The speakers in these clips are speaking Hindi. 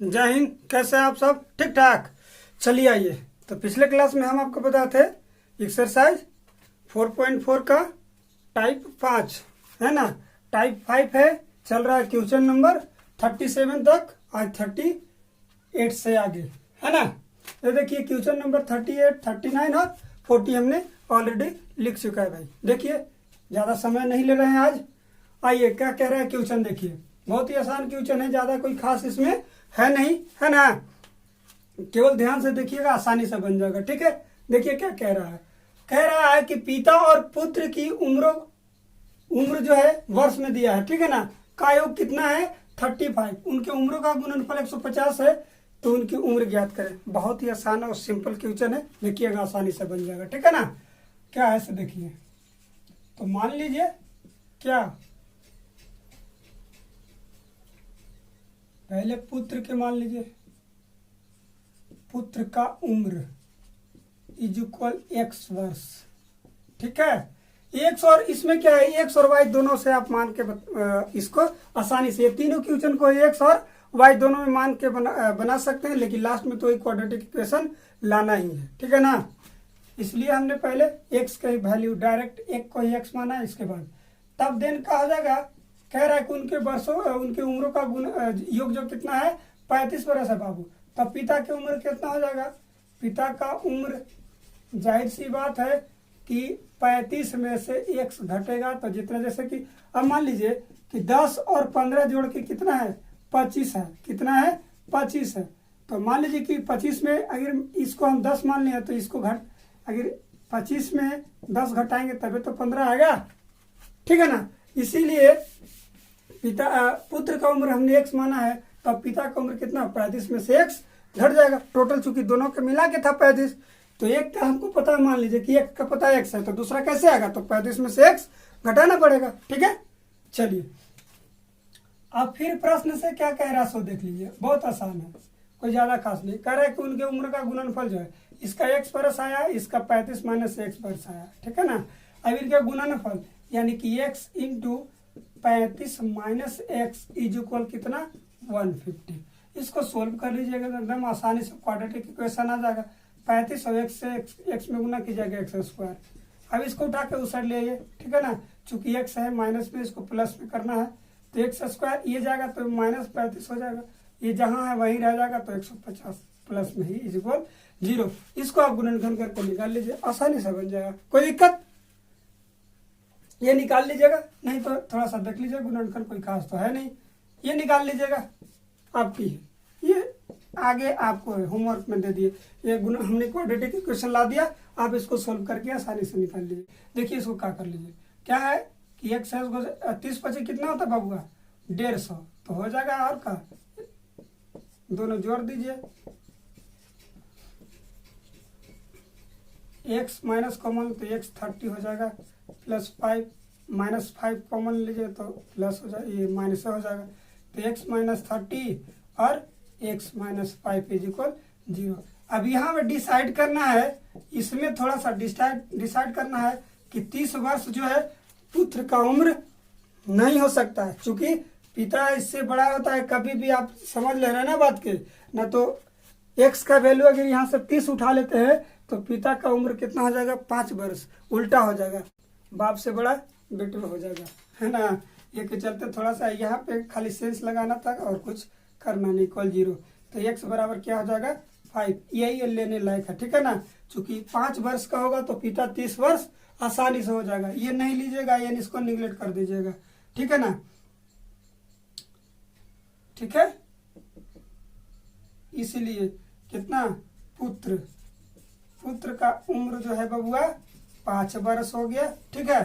जय हिंद। कैसे हैं आप सब? ठीक ठाक। चलिए आइए। तो पिछले क्लास में हम आपको बताते थे एक्सरसाइज 4.4 का टाइप 5 है ना। टाइप 5 है, चल रहा है क्वेश्चन नंबर 37 तक, आज 38 से आगे है ना। ये देखिए क्वेश्चन नंबर 38, 39 और 40 हमने ऑलरेडी लिख चुका है भाई। देखिए ज़्यादा समय नहीं ले रहे हैं आज। आइए क्या कह रहा है क्वेश्चन, देखिए बहुत ही आसान क्वेश्चन है, ज़्यादा कोई खास इसमें है नहीं, है ना। केवल ध्यान से देखिएगा, आसानी से बन जाएगा। ठीक है, देखिए क्या कह रहा है। कह रहा है कि पिता और पुत्र की उम्र जो है वर्ष में दिया है, ठीक है ना। का योग कितना है? 35। उनके उम्रों का गुणनफल 150 है, तो उनकी उम्र ज्ञात करें। बहुत ही आसान और सिंपल क्वेश्चन है, देखिएगा आसानी से बन जाएगा। ठीक है ना। क्या है से देखिए, तो मान लीजिए क्या, पहले पुत्र के मान लीजिए, पुत्र का उम्र इज इक्वल x वर्ष। ठीक है, एक्स और इसमें क्या है, एक्स और वाई दोनों से आप मान के इसको आसानी से, ये तीनों क्वेश्चन को एक्स और वाई दोनों में मान के बना सकते हैं, लेकिन लास्ट में तो एक क्वाड्रेटिक इक्वेशन लाना ही है। ठीक है ना। इसलिए हमने पहले एक्स का ही वैल्यू डायरेक्ट एक को ही एक्स माना है, इसके बाद तब देन का हो जाएगा। कह रहा है कि उनके वर्षों, उनकी उम्रों का योग जो कितना है, 35 वर्ष है बाबू। तब पिता की उम्र कितना हो जाएगा? पिता का उम्र जाहिर सी बात है कि 35 में से x घटेगा, तो जितना, जैसे कि अब मान लीजिए कि 10 और 15 जोड़ के कितना है, 25 है। कितना है? 25 है। तो मान लीजिए कि 25 में अगर इसको हम 10 मान लिया, तो इसको अगर 25 में 10 घटाएंगे तभी तो 15 आएगा। ठीक है ना। इसीलिए पुत्र का उम्र हमने x माना है, तब पिता का उम्र कितना, 35 में से x घट जाएगा। टोटल चूंकि दोनों के मिला के था 35, तो एक का हमको पता, मान लीजिए कि एक का पता x है, तो दूसरा कैसे आएगा, तो 35 में से x घटाना पड़ेगा। ठीक है, चलिए अब फिर प्रश्न से क्या कह रहा है सो देख लीजिए, बहुत आसान है, कोई ज्यादा खास नहीं। कह रहा है कि उनके उम्र का गुणनफल जो है, इसका x वर्ष आया, इसका 35 माइनस x वर्ष आया। ठीक है ना। अब इनका गुणनफल यानी कि x into 35 minus x is equal कितना, 150। इसको सोल्व कर लीजिएगा तो एकदम आसानी से क्वाड्रेटिक इक्वेशन आ जाएगा। 35 और x से x में गुना कीजिएगा, एक्स स्क्वायर। अब इसको उठा के उस साइड ले आइए। ठीक है ना। चूंकि x है माइनस में, इसको प्लस में करना है, तो एक्स स्क्वायर ये जाएगा तो माइनस 35 हो जाएगा, ये जहाँ है वहीं रह जाएगा, तो 150 प्लस में ही इज इक्वल 0। इसको आप गुणनखंड करके निकाल लीजिए, आसानी से बन जाएगा, कोई दिक्कत। ये निकाल लीजिएगा, नहीं तो थोड़ा सा देख लीजिए, गुणनखंड कोई खास तो है नहीं, ये निकाल लीजिएगा, आपकी है। ये आगे आपको होमवर्क में दे दिए, ये हमने क्वाड्रेटिक इक्वेशन ला दिया, आप इसको सोल्व करके आसानी से निकाल लीजिए। देखिए इसको क्या कर लीजिए, क्या है कि एक से 30 25 कितना होता है बाबूआ, 150, तो हो जाएगा। और का दोनों जोड़ दीजिए, x माइनस कॉमन तो x 30 हो जाएगा, प्लस 5 माइनस 5 कॉमन लीजिए तो प्लस हो जाएगा, ये माइनस हो जाएगा, तो x माइनस 30 और x माइनस 5 इज इक्वल 0। अब यहाँ पे डिसाइड करना है, इसमें थोड़ा सा डिसाइड करना है कि 30 वर्ष जो है पुत्र का उम्र नहीं हो सकता है, चूंकि पिता इससे बड़ा होता है। कभी भी आप समझ ले रहे हैं ना बात के, ना तो x का वैल्यू अगर यहाँ से 30 उठा लेते हैं, तो पिता का उम्र कितना हो जाएगा, 5 वर्ष, उल्टा हो जाएगा, बाप से बड़ा बेटे हो जाएगा, है ना। ये के चलते थोड़ा सा यहाँ पे खाली सेंस लगाना था और कुछ करना नहीं, इक्वल 0। तो x बराबर क्या हो जाएगा, 5। यही लेने लायक है। ठीक है ना। चूंकि 5 वर्ष का होगा तो पिता 30 वर्ष आसानी से हो जाएगा। ये नहीं लीजिएगा, ये इसको निगलेक्ट कर दीजिएगा। ठीक है ना। ठीक है, इसीलिए कितना, पुत्र का उम्र जो है बबुआ 5 वर्ष हो गया। ठीक है,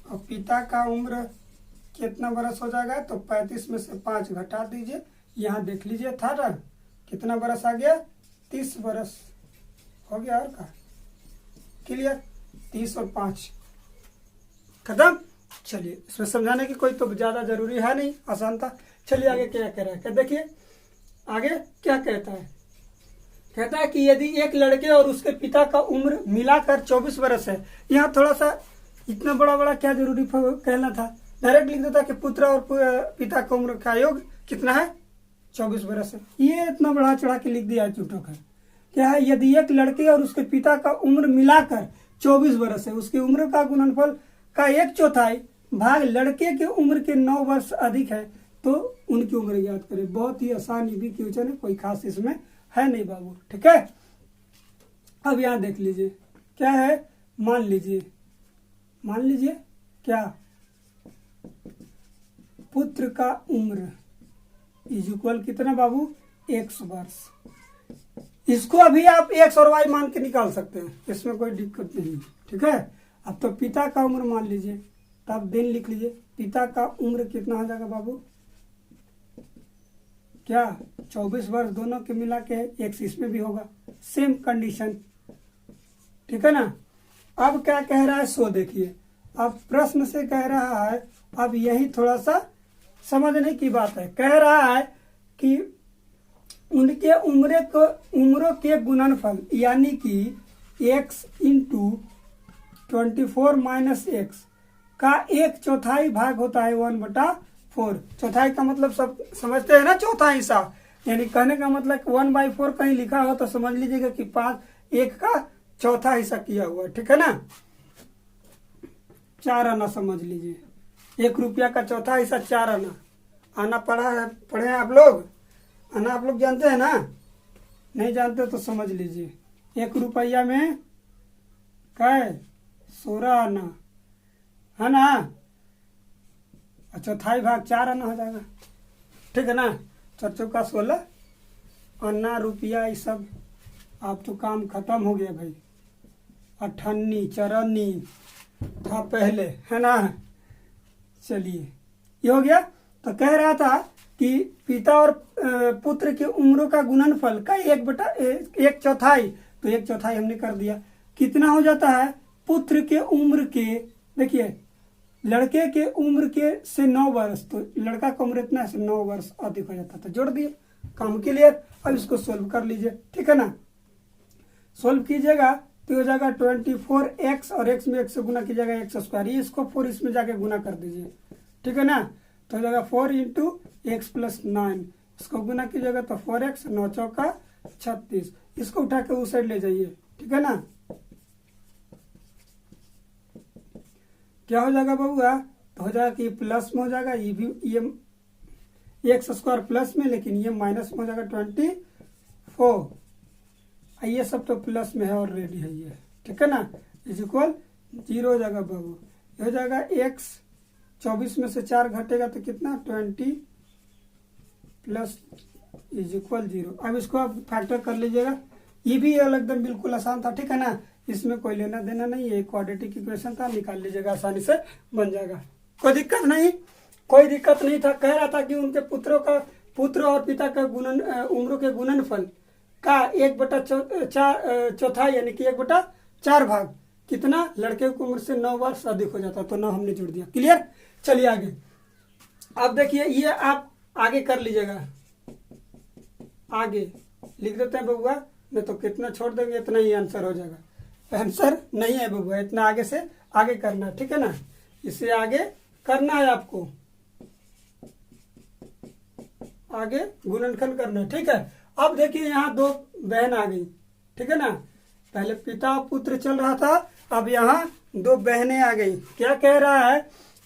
और पिता का उम्र कितना वर्ष हो जाएगा, तो 35 में से 5 घटा दीजिए, यहाँ देख लीजिए था ना कितना वर्ष आ गया, 30 वर्ष हो गया। और का क्लियर, 30 और 5 खत्म। चलिए इसमें समझाने की कोई तो ज्यादा जरूरी है नहीं, आसान था। चलिए आगे क्या कह रहा है, देखिए आगे क्या कहता है। कहता है कि यदि एक लड़के और उसके पिता का उम्र मिलाकर 24 वर्ष है, यहाँ थोड़ा सा इतना बड़ा बड़ा क्या जरूरी कहना था, डायरेक्ट लिख देता कि पुत्र और पिता का उम्र का योग कितना है, 24 बरस है। ये इतना बढ़ा चढ़ा के लिख दिया झूठों का। क्या है, यदि एक लड़के और उसके पिता का उम्र मिलाकर 24 बरस है, उसकी उम्र का गुणनफल का 1/4 भाग लड़के के उम्र के 9 वर्ष अधिक है तो उनकी उम्र ज्ञात करें। बहुत ही आसान ये भी क्वेश्चन है, कोई खास इसमें है नहीं बाबू। ठीक है, अब यहाँ देख लीजिए क्या है, मान लीजिए क्या, पुत्र का उम्र इज इक्वल कितना बाबू, x वर्ष। इसको अभी आप x और y मान के निकाल सकते हैं, इसमें कोई दिक्कत नहीं। ठीक है, अब तो पिता का उम्र मान लीजिए, तब दिन लिख लीजिए। पिता का उम्र कितना हो जाएगा बाबू, क्या 24 वर्ष, दोनों के मिला के x इसमें भी होगा, सेम कंडीशन। ठीक है ना। अब क्या कह रहा है सो देखिए, अब प्रश्न से कह रहा है, अब यही थोड़ा सा समझने की बात है। कह रहा है कि उनके उम्रों के गुणनफल यानी कि x इंटू 24 माइनस एक्स का 1/4 भाग होता है 1/4। चौथाई का मतलब सब समझते हैं ना, चौथा हिस्सा, यानी कहने का मतलब 1/4 कहीं लिखा हो तो समझ लीजिएगा कि 1 का चौथा हिस्सा किया हुआ। ठीक है ना, 4 आना समझ लीजिए, 1 रुपया का चौथा हिस्सा 4 आना। आना पढ़े हैं आप लोग, आना आप लोग जानते हैं ना, नहीं जानते तो समझ लीजिए। 1 रुपया में क्या है, 16 आना है ना, और चौथाई भाग 4 आना हो जाएगा। ठीक है ना, 4 चौका 16 अन्ना रुपया, ये सब आप तो काम खत्म हो गया भाई। 98 चौरानी था पहले, है ना। चलिए ये हो गया। तो कह रहा था कि पिता और पुत्र की उम्रों का गुणनफल का 1/4, तो 1/4 हमने कर दिया। कितना हो जाता है, पुत्र के उम्र के, देखिए लड़के के उम्र के से 9 वर्ष, तो लड़का का उम्र इतना है 9 वर्ष अधिक हो जाता, तो जोड़ दिए, काम क्लियर। अब इसको सोल्व कर लीजिए। ठीक है ना, सोल्व कीजिएगा तो हो जाएगा 24x और x में 1 से गुना कीजिएगा x², ये इसको 4 इसमें जाके गुना कर दीजिए। ठीक है ना, तो हो जाएगा 4 इंटू एक्स प्लस 9, इसको गुना कीजिएगा तो 4x, 9 चौका 36, इसको उठा के उस साइड ले जाइए। ठीक है ना, क्या हो जाएगा बबुआ, तो हो जाएगा कि प्लस में हो जाएगा, ये भी ये x² प्लस में, लेकिन ये माइनस में हो जाएगा 24, ये सब तो प्लस में है ऑलरेडी है ये। ठीक है ना, इज इक्वल 0 हो जाएगा बाबू। ये हो जाएगा x, 24 में से 4 घटेगा तो कितना 20 प्लस इज इक्वल 0। अब इसको आप फैक्टर कर लीजिएगा, ये भी एकदम बिल्कुल आसान था। ठीक है ना, इसमें कोई लेना देना नहीं है, क्वाड्रेटिक इक्वेशन था, निकाल लीजिएगा, आसानी से बन जाएगा, कोई दिक्कत नहीं था। कह रहा था कि उनके पुत्र और पिता का उम्रों के गुणनफल का 1/4 यानी कि 1/4 भाग कितना, लड़के की उम्र से 9 वर्ष अधिक हो जाता, तो 9 हमने जोड़ दिया। क्लियर, चलिए आगे। अब देखिए ये आप आगे कर लीजिएगा, आगे लिख देते हैं बबुआ, नहीं तो कितना छोड़ देंगे, इतना ही आंसर हो जाएगा। आंसर नहीं है बबुआ, इतना आगे से आगे करना है। ठीक है ना, इससे आगे करना है आपको, आगे गुणनखंड करना है। ठीक है, अब देखिए यहाँ 2 बहन आ गई। ठीक है ना, पहले पिता पुत्र चल रहा था, अब यहाँ 2 बहनें आ गई। क्या कह रहा है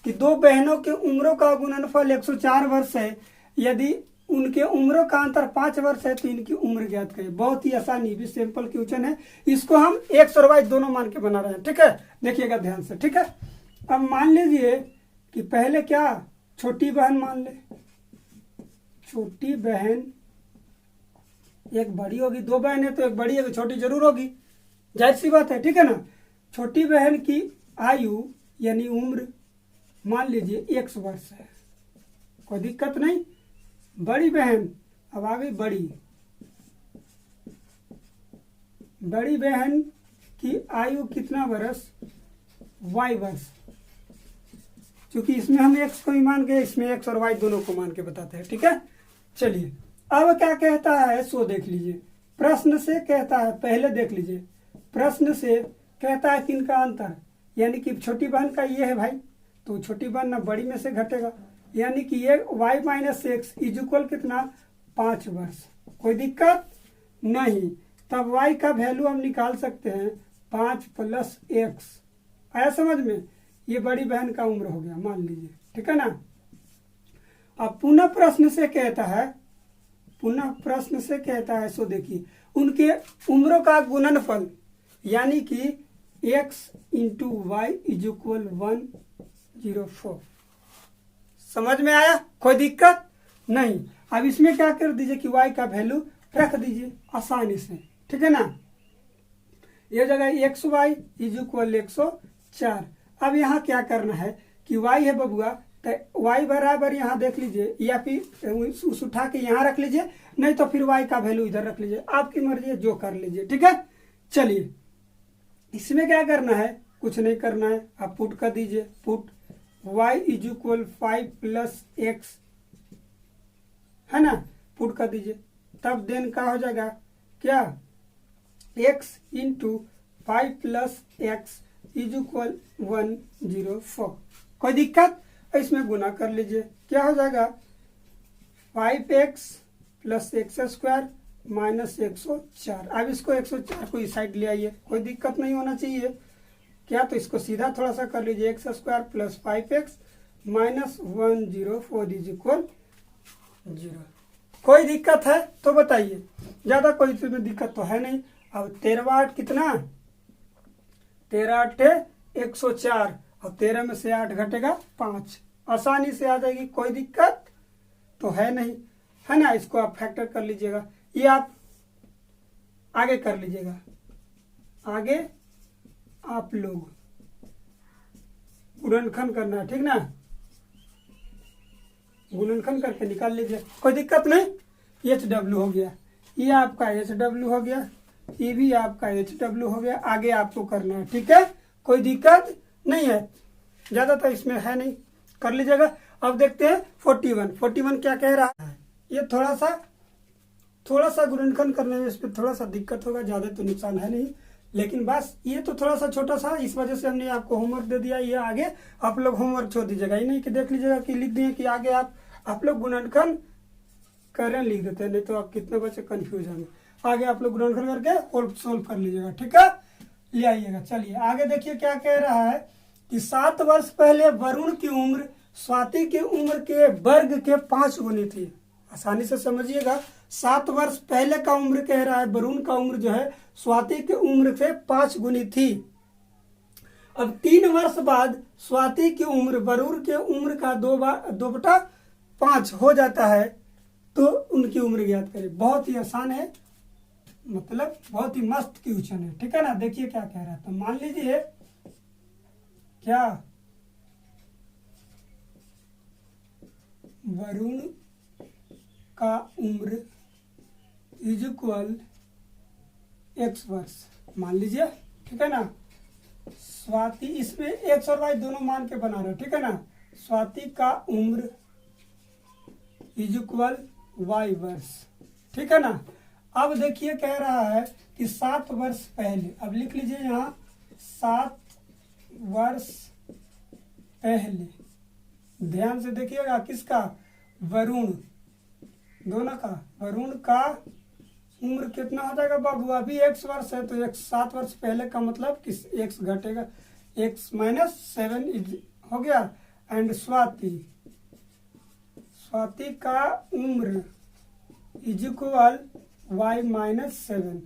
कि 2 बहनों के उम्रों का गुणनफल 104 वर्ष है, यदि उनके उम्रों का अंतर 5 वर्ष है तो इनकी उम्र ज्ञात करें। बहुत ही आसान, ये भी सिंपल क्वेश्चन है, इसको हम x और y दोनों मान के बना रहे हैं। ठीक है, देखिएगा ध्यान से। ठीक है, अब मान लीजिए कि पहले क्या, छोटी बहन मान ले, छोटी बहन एक बड़ी होगी, 2 बहन है तो एक बड़ी है, छोटी जरूर होगी, जाहिर सी बात है। ठीक है ना, छोटी बहन की आयु यानी उम्र मान लीजिए 1 वर्ष है, कोई दिक्कत नहीं। बड़ी बहन, अब आ गई बड़ी बहन की आयु कितना वर्ष, y वर्ष, क्योंकि इसमें हम x को ही मान के, इसमें x और y दोनों को मान के बताते हैं। ठीक है, चलिए अब क्या कहता है सो देख लीजिए। प्रश्न से कहता है, पहले देख लीजिए, प्रश्न से कहता है कि इनका अंतर, यानी कि छोटी बहन का ये है भाई, तो छोटी बहन ना बड़ी में से घटेगा, यानी कि ये y minus x is equal कितना 5 वर्ष। कोई दिक्कत नहीं। तब y का वैल्यू हम निकाल सकते हैं 5 + x। आया समझ में? ये बड़ी बहन का उम्र हो गया मान लीजिए, ठीक है ना। अब पुनः प्रश्न से कहता है सो देखिए उनके उम्रों का गुणनफल यानी कि x × y = 104। समझ में आया? कोई दिक्कत नहीं। अब इसमें क्या कर दीजिए कि y का वैल्यू रख दीजिए आसानी से, ठीक है ना। ये जगह xy = 104। अब यहाँ क्या करना है कि y है बबुआ, तो y बराबर यहाँ देख लीजिए या फिर उस उठा के यहाँ रख लीजिए, नहीं तो फिर y का वैल्यू इधर रख लीजिए, आपकी मर्जी है जो कर लीजिए, ठीक है। चलिए इसमें क्या करना है, कुछ नहीं करना है, आप पुट कर दीजिए। पुट y = 5 + x है ना, पुट कर दीजिए। तब देन का हो जाएगा क्या, x × 5 + x = 104। कोई दिक्कत? इसमें गुना कर लीजिए, क्या हो जाएगा 5x + x² - 104। अब इसको 104 को इस साइड ले आइए, कोई दिक्कत नहीं होना चाहिए क्या। तो इसको सीधा थोड़ा सा कर लीजिए, x² + 5x - 104 = 0। कोई दिक्कत है तो बताइए, ज्यादा कोई इसमें दिक्कत तो है नहीं। अब 13 8 कितना, 13 8 104 और 13 में से 8 घटेगा 5, आसानी से आ जाएगी, कोई दिक्कत तो है नहीं, है ना। इसको आप फैक्टर कर लीजिएगा, ये आप आगे कर लीजिएगा। आगे आप लोग गुणनखंड करना है, ठीक ना, गुणनखंड करके निकाल लीजिए, कोई दिक्कत नहीं। HW हो गया, ये आपका HW हो गया, ये भी आपका HW हो गया। आगे आपको करना है, ठीक है, कोई दिक्कत नहीं है, ज्यादा तो इसमें है नहीं, कर लीजिएगा। अब देखते हैं 41 क्या कह रहा है। ये थोड़ा सा गुणनखंड करने में इसमें थोड़ा सा दिक्कत होगा, ज्यादा तो नुकसान है नहीं, लेकिन बस ये तो थोड़ा सा छोटा सा, इस वजह से हमने आपको होमवर्क दे दिया। ये आगे आप लोग होमवर्क छोड़ दीजिएगा, ये नहीं कि देख लीजिएगा कि लिख दिए कि आगे आप लोग गुणनखंड करें लिख देते हैं, नहीं तो आप कितने बच्चे कंफ्यूज होंगे। आगे आप लोग गुणनखंड करके सोल्व कर लीजिएगा, ठीक है, ले आइएगा। चलिए आगे देखिए क्या कह रहा है कि 7 वर्ष पहले वरुण की उम्र स्वाति की उम्र के वर्ग के 5 गुनी थी। आसानी से समझिएगा, 7 वर्ष पहले का उम्र कह रहा है, वरुण का उम्र जो है स्वाति की उम्र से 5 गुनी थी। अब 3 वर्ष बाद स्वाति की उम्र वरुण के उम्र का 2/5 हो जाता है, तो उनकी उम्र ज्ञात करें। बहुत ही आसान है, मतलब बहुत ही मस्त क्वेश्चन है, ठीक है ना। देखिए क्या कह रहा है, तो मान लीजिए क्या वरुण का उम्र = x वर्ष मान लीजिए, ठीक है ना। स्वाति, इसमें x और y दोनों मान के बना रहे, ठीक है ना। स्वाति का उम्र = y वर्ष, ठीक है ना। अब देखिए कह रहा है कि 7 वर्ष पहले, अब लिख लीजिए यहाँ 7 वर्ष पहले, ध्यान से देखिएगा, किसका, वरुण, दोनों का। वरुण का उम्र कितना हो जाएगा बाबू, अभी x वर्ष है, तो 7 वर्ष पहले का मतलब किस x घटेगा, x - 7 हो गया। एंड स्वाति का उम्र = y - 7।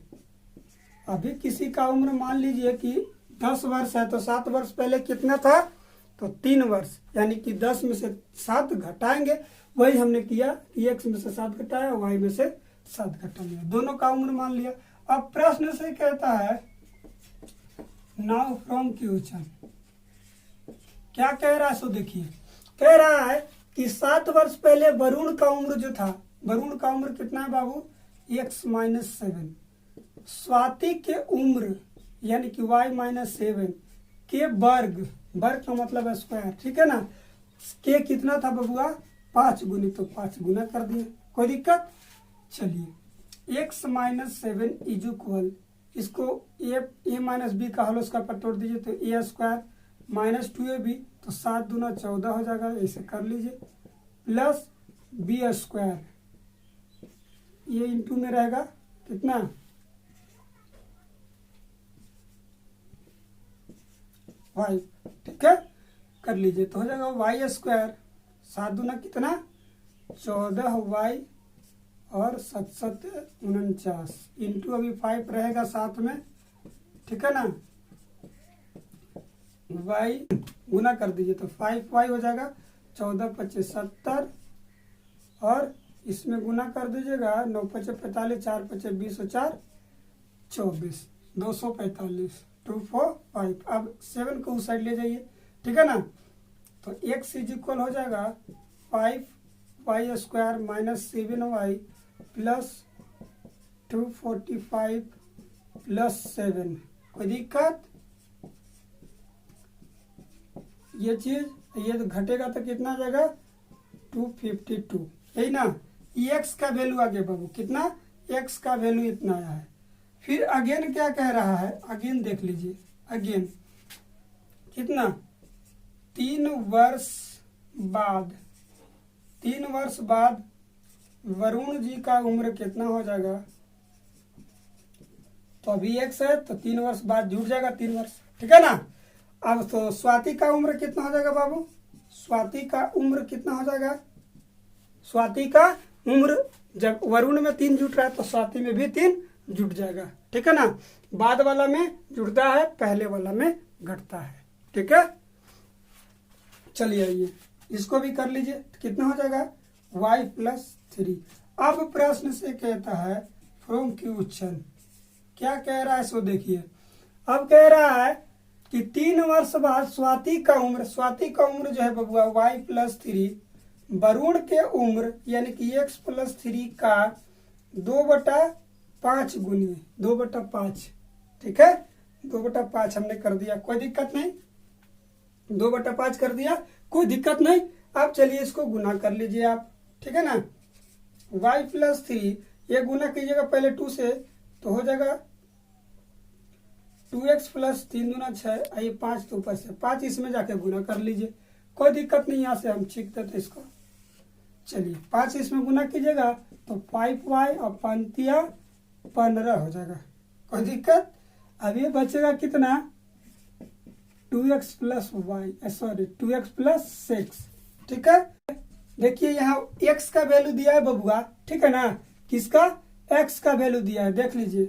अभी किसी का उम्र मान लीजिए कि 10 वर्ष है, तो 7 वर्ष पहले कितना था, तो 3 वर्ष, यानी कि 10 में से 7 घटाएंगे, वही हमने किया कि x में से 7 घटाया, y में से 7 घटा लिया, दोनों का उम्र मान लिया। अब प्रश्न से कहता है नाउ फ्रॉम क्वेश्चन क्या कह रहा है, सो देखिए कह रहा है कि 7 वर्ष पहले वरुण का उम्र जो था, वरुण का उम्र कितना है बाबू, x - 7। स्वाति के उम्र यानी कि y - 7 के वर्ग का मतलब है स्क्वायर, ठीक है ना। के कितना था बबुआ, 5 गुनी, तो 5 गुना कर दिए, कोई दिक्कत। चलिए x - 7 = इसको a - b का होल स्क्वायर पर तोड़ दीजिए, तो a² - 2ab, तो 7 दूना 14 हो जाएगा, ऐसे कर लीजिए, प्लस b² ये इंटू में रहेगा कितना 5, ठीक है, कर लीजिए तो हो जाएगा वाई स्क्वायर 7 दूना कितना 14 वाई और 7 7 49 इंटू अभी 5 रहेगा साथ में, ठीक है ना, वाई गुना कर दीजिए तो 5 वाई हो जाएगा 14 25 70 और इसमें गुना कर दीजिएगा 9 5 45 4 5 20 और 4 24 245 2 4 5। अब 7 को उस साइड ले जाइए, ठीक है ना, तो x इज इक्वल हो जाएगा 5 y square minus 7 y plus 245 plus 7। कोई दिक्कत? ये चीज ये तो घटेगा तो कितना आ जाएगा 252, यही ना। x का वैल्यू आगे बाबू कितना, x का वैल्यू इतना आया है। फिर अगेन क्या कह रहा है, अगेन देख लीजिए, अगेन कितना 3 वर्ष बाद, 3 वर्ष बाद वरुण जी का उम्र कितना हो जाएगा, तो अभी x है तो 3 वर्ष बाद जुड़ जाएगा 3 वर्ष, ठीक है ना। अब तो स्वाति का उम्र कितना हो जाएगा बाबू, स्वाति का उम्र कितना हो जाएगा, स्वाति का उम्र जब वरुण में 3 जुट रहा है तो स्वाति में भी 3 जुट जाएगा, ठीक है ना। बाद वाला में जुड़ता है, पहले वाला में घटता है, ठीक है। चलिए आइए इसको भी कर लीजिए, कितना हो जाएगा y प्लस 3। अब प्रश्न से कहता है फ्रॉम क्वेश्चन, क्या कह रहा है सो देखिए। अब कह रहा है कि 3 वर्ष बाद स्वाति का उम्र, स्वाति का उम्र जो है बबुआ y प्लस 3 वरुण के उम्र यानी कि x प्लस 3 का 2/5 गुनी 2/5, ठीक है, 2/5 हमने कर दिया, कोई दिक्कत नहीं, 2/5 कर दिया, कोई दिक्कत नहीं। अब चलिए इसको गुना कर लीजिए आप, ठीक है ना। y प्लस 3 ये गुना कीजिएगा पहले 2 से तो हो जाएगा 2x प्लस 3 दूना 6, आइए 5 तो ऊपर से 5 इसमें जाके गुना कर लीजिए, कोई दिक्कत नहीं, यहाँ से हम सीख देते इसको। चलिए 5 इसमें गुना कीजिएगा तो 5y और 15 हो जाएगा, कोई दिक्कत। अब ये बचेगा कितना 2x plus Y, sorry 2x plus 6, ठीक है। देखिए यहाँ x का वैल्यू दिया है बबुआ, ठीक है ना, किसका x का वैल्यू दिया है देख लीजिए,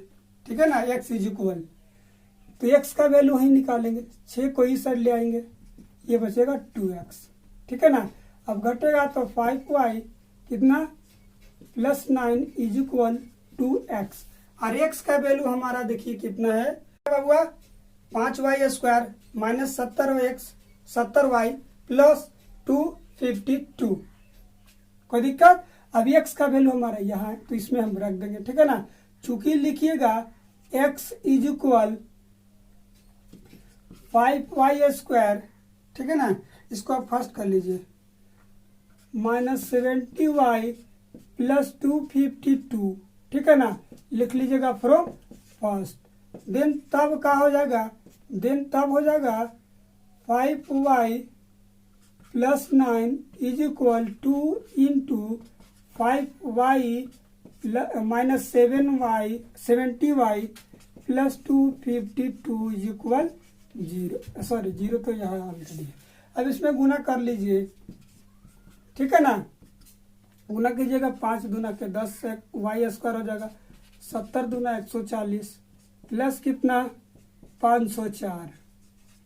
ठीक है ना, x इज इक्वल तो x का वैल्यू वहीं निकालेंगे, 6 को इस साइड ले आएंगे, ये बचेगा 2x, ठीक है ना। अब घटेगा तो 5y कितना प्लस 9 इज इक्वल 2x, और x का वैल्यू हमारा देखिए कितना है बबुआ 5y square minus 70y plus 252, कोई दिक्कत। अब x का वैल्यू हमारा यहाँ है तो इसमें हम रख देंगे, ठीक है ना। चूंकि लिखिएगा x is equal 5y square, ठीक है ना, इसको आप फर्स्ट कर लीजिए माइनस 70y प्लस 252, ठीक है ना, लिख लीजिएगा फ्रॉम फर्स्ट, देन तब क्या हो जाएगा, देन तब हो जाएगा 5y plus 9 is equal 2 into 5y minus 70y plus 252 is equal 0, sorry 0 तो यहाँ ऑलरेडी है। अब इसमें गुना कर लीजिए, ठीक है ना, गुना कीजिएगा 5 दूना के 10 से y स्क्वायर हो जाएगा 70 दूना 140 प्लस कितना 504,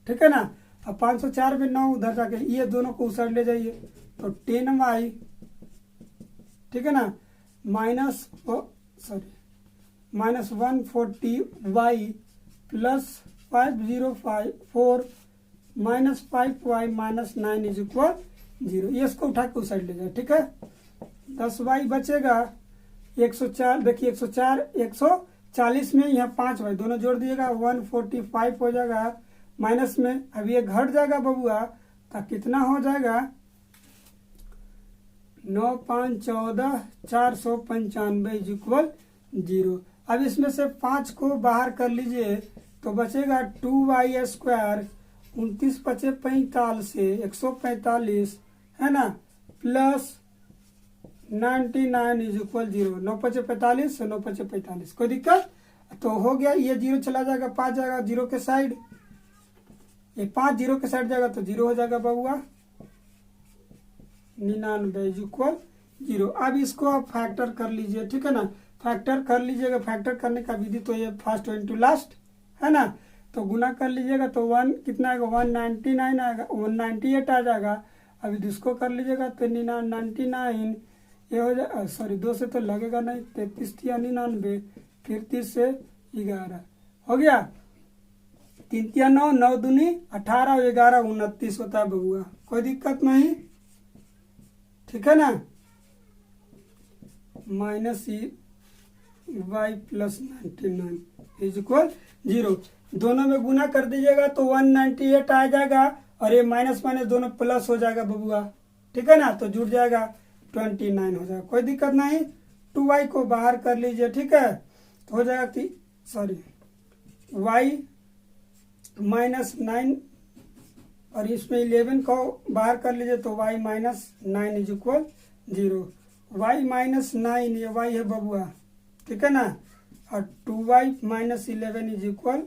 ठीक है ना। अब 504 में 9 उधर जाके ये दोनों को उस ले जाइए तो 10y, ठीक है ना, minus 140y plus 5054 minus 5y minus 9 is equal 0, ये इसको उठा के उस साइड ले जाए, ठीक है। 10y बचेगा 104, देखिए 104 140 में यहाँ 5y दोनों जोड़ दिएगा 145 हो जाएगा माइनस में, अब ये घट जाएगा बबुआ तो कितना हो जाएगा 9 5 14 495 इज इक्वल 0। अब इसमें से 5 को बाहर कर लीजिए तो बचेगा 2y स्क्वायर 29 5 45 145 है ना, प्लस 99 इज इक्वल 0। 9 5 45, 9 5 45। कोई दिक्कत? तो हो गया, ये 0 चला जाएगा, 5 जाएगा 0 के साइड, ये 5 0 के साइड जाएगा तो 0 हो जाएगा बबुआ। 99 इज इक्वल 0। अब इसको आप फैक्टर कर लीजिए, ठीक है ना, फैक्टर कर लीजिएगा। फैक्टर करने का विधि तो ये फर्स्ट इंटू लास्ट है ना, तो गुना कर लीजिएगा तो 1 कितना आएगा, 199 आएगा, 198 आ जाएगा। अभी इसको कर लीजिएगा तो 99 ये हो जाए, सॉरी 2 से तो लगेगा नहीं, 33 या 99, फिर 30 से 11 हो गया। 3 या 9, 9 दूनी 18 और 11 29 होता है बबुआ। कोई दिक्कत नहीं, ठीक है ना। Minus y plus 99 is equal 0। दोनों में गुना कर दीजिएगा तो 198 आ जाएगा, और ये माइनस माइनस दोनों प्लस हो जाएगा बबुआ, ठीक है ना, तो जुड़ जाएगा 29 हो जाएगा। कोई दिक्कत नहीं। 2y को बाहर कर लीजिए, ठीक है, तो हो जाएगा कि सॉरी y माइनस 9, और इसमें 11 को बाहर कर लीजिए तो y minus 9 is equal 0। y minus 9 ये y है बबुआ, ठीक है ना, और 2y minus 11 is equal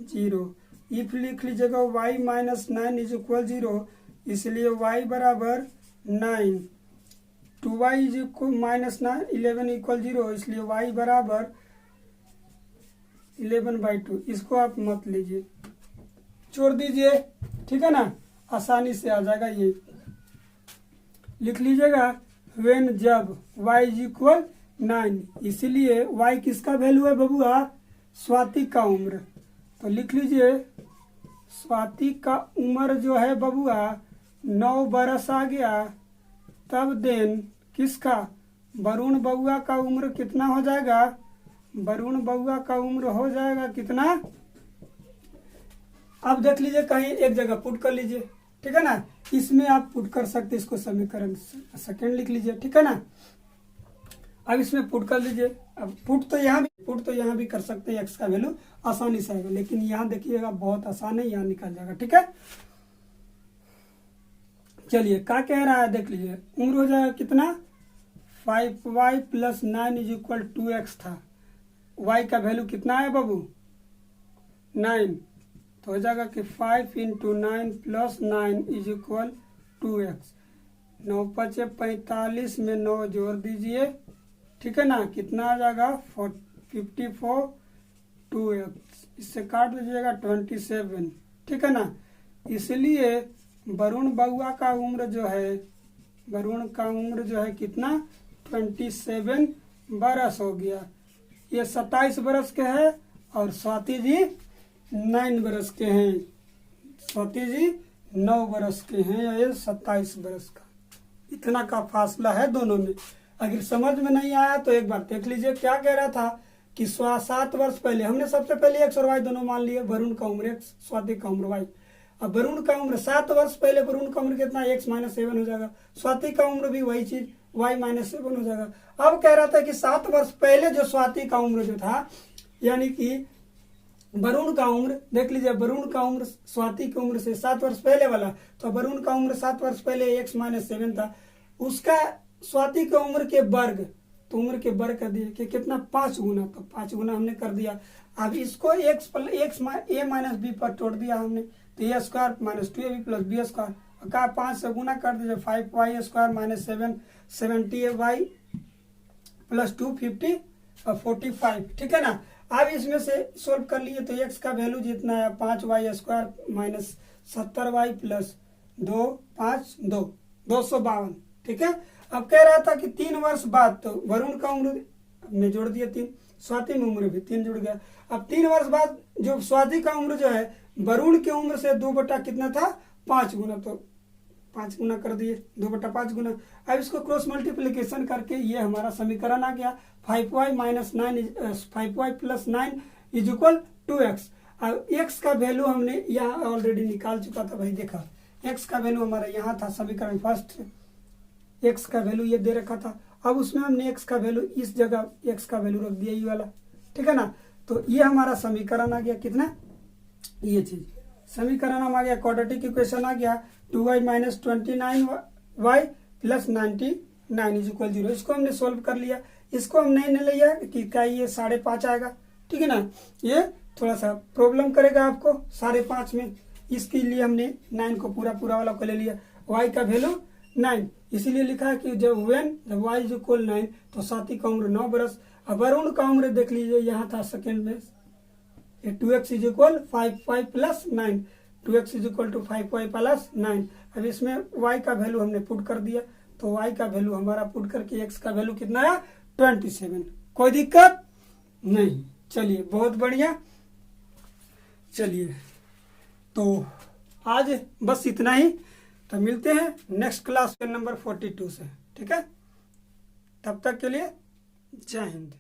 0। If लिख लीजिएगा y माइनस 9 इज इक्वल 0, इसलिए y बराबर 9, 2y is equal minus 9 11 equal 0, इसलिए y बराबर 11/2। इसको आप मत लीजिए, छोड़ दीजिए, ठीक है ना, आसानी से आ जाएगा। ये लिख लीजिएगा व्हेन जब y इज इक्वल 9, इसलिए y किसका वैल्यू है बबुआ, स्वाति का उम्र। तो लिख लीजिए स्वाति का उम्र जो है बबुआ 9 बरस आ गया, तब देन किसका, वरुण बबुआ का उम्र कितना हो जाएगा, वरुण बबुआ का उम्र हो जाएगा कितना। अब देख लीजिए कहीं एक जगह पुट कर लीजिए, ठीक है ना, इसमें आप पुट कर सकते, इसको समीकरण सेकंड लिख लीजिए, ठीक है ना। अब इसमें पुट कर लीजिए। अब पुट तो यहाँ भी कर सकते हैं, एक्स का वैल्यू आसानी से आएगा, लेकिन यहाँ देखिएगा बहुत आसान है, यहाँ निकल जाएगा, ठीक है। चलिए क्या कह रहा है देख लीजिए, उम्र हो जाएगा कितना, 5y plus 9 is equal 2x था, y का वैल्यू कितना है बाबू 9, तो हो जाएगा कि 5 into 9 plus 9 is equal 2x। 9 5 45 में 9 जोड़ दीजिए, ठीक है ना, कितना आ जाएगा 54 2x, इससे काट दीजिएगा 27, ठीक है ना। इसलिए वरुण बउआ का उम्र जो है, वरुण का उम्र जो है कितना 27 बरस हो गया। ये 27 बरस के हैं और स्वाति जी 9 बरस के हैं, स्वाति जी 9 बरस के हैं, ये 27 बरस का, इतना का फासला है दोनों में। अगर समझ में नहीं आया तो एक बार देख लीजिए क्या कह रहा था कि 7 वर्ष पहले हमने सबसे पहले एक्स और वाई दोनों मान लिए, वरुण का उम्र एक्स, स्वाति का उम्र वाई। अब वरुण का उम्र 7 वर्ष पहले वरुण का उम्र कितना x माइनस 7 हो जाएगा, स्वाति का उम्र भी वही चीज y माइनस 7 हो जाएगा। अब कह रहा था कि 7 वर्ष पहले जो स्वाति का उम्र जो था, यानी कि वरुण का उम्र देख लीजिए, वरुण का उम्र स्वाति की उम्र से 7 वर्ष पहले वाला, तो वरुण का उम्र 7 वर्ष पहले x माइनस 7 था, उसका स्वाति की उम्र के वर्ग, तो उम्र के वर्ग कर दिए कि कितना 5 गुना, तो 5 गुना हमने कर दिया। अब इसको x a माइनस बी पर तोड़ दिया हमने, तो a square minus 2ab plus b square का 5 से गुना कर दीजिए, 5y square minus 7 70y plus 2 50 और 45, ठीक है ना। अब इसमें से सोल्व कर लिए तो x का वैल्यू जितना है 5y square minus 70y plus 2 5 2 252, ठीक है। अब कह रहा था कि 3 वर्ष बाद, तो वरुण का उम्र में जोड़ दिया 3, स्वाति में उम्र भी 3 जुड़ गया। अब 3 वर्ष बाद जो स्वाति का उम्र जो है वरुण की उम्र से 2 बटा कितना था 5 गुना, तो 5 गुना कर दिए, 2 बटा 5 गुना। अब इसको क्रॉस मल्टीप्लीकेशन करके ये हमारा समीकरण आ गया 5y minus 9 5y plus 9 is equal 2x। अब x का वैल्यू हमने यहाँ ऑलरेडी निकाल चुका था भाई, देखा x का वैल्यू हमारा यहाँ था समीकरण फर्स्ट, x का वैल्यू ये दे रखा था। अब उसमें हमने x का वैल्यू इस जगह x का वैल्यू रख दिया ये वाला, ठीक है ना। तो ये हमारा समीकरण आ गया कितना, ये चीज समीकरण हम आ गया, क्वाड्रेटिक इक्वेशन आ गया 2y minus 29y plus 99 9 is equal 0। इसको हमने सोल्व कर लिया। इसको हम नहीं लिया कि क्या ये 5.5 आएगा, ठीक है ना। ये थोड़ा सा प्रॉब्लम करेगा आपको 5.5 में, इसके लिए हमने 9 को पूरा वाला को ले लिया। y का वैल्यू 9, इसीलिए लिखा है कि जब y इज इक्वल 9 तो साथी का उम्र 9 बरस। अब वरुण का उम्र देख लीजिए, यहाँ था सेकेंड में, 2x is equal 5y plus 9, 2x is equal to 5y plus 9। अब इसमें y का वैल्यू हमने पुट कर दिया, तो y का वैल्यू हमारा पुट करके x का वैल्यू कितना है 27। कोई दिक्कत नहीं। चलिए बहुत बढ़िया। चलिए तो आज बस इतना ही, तो मिलते हैं नेक्स्ट क्लास के नंबर 42 से, ठीक है। तब तक के लिए जय हिंद।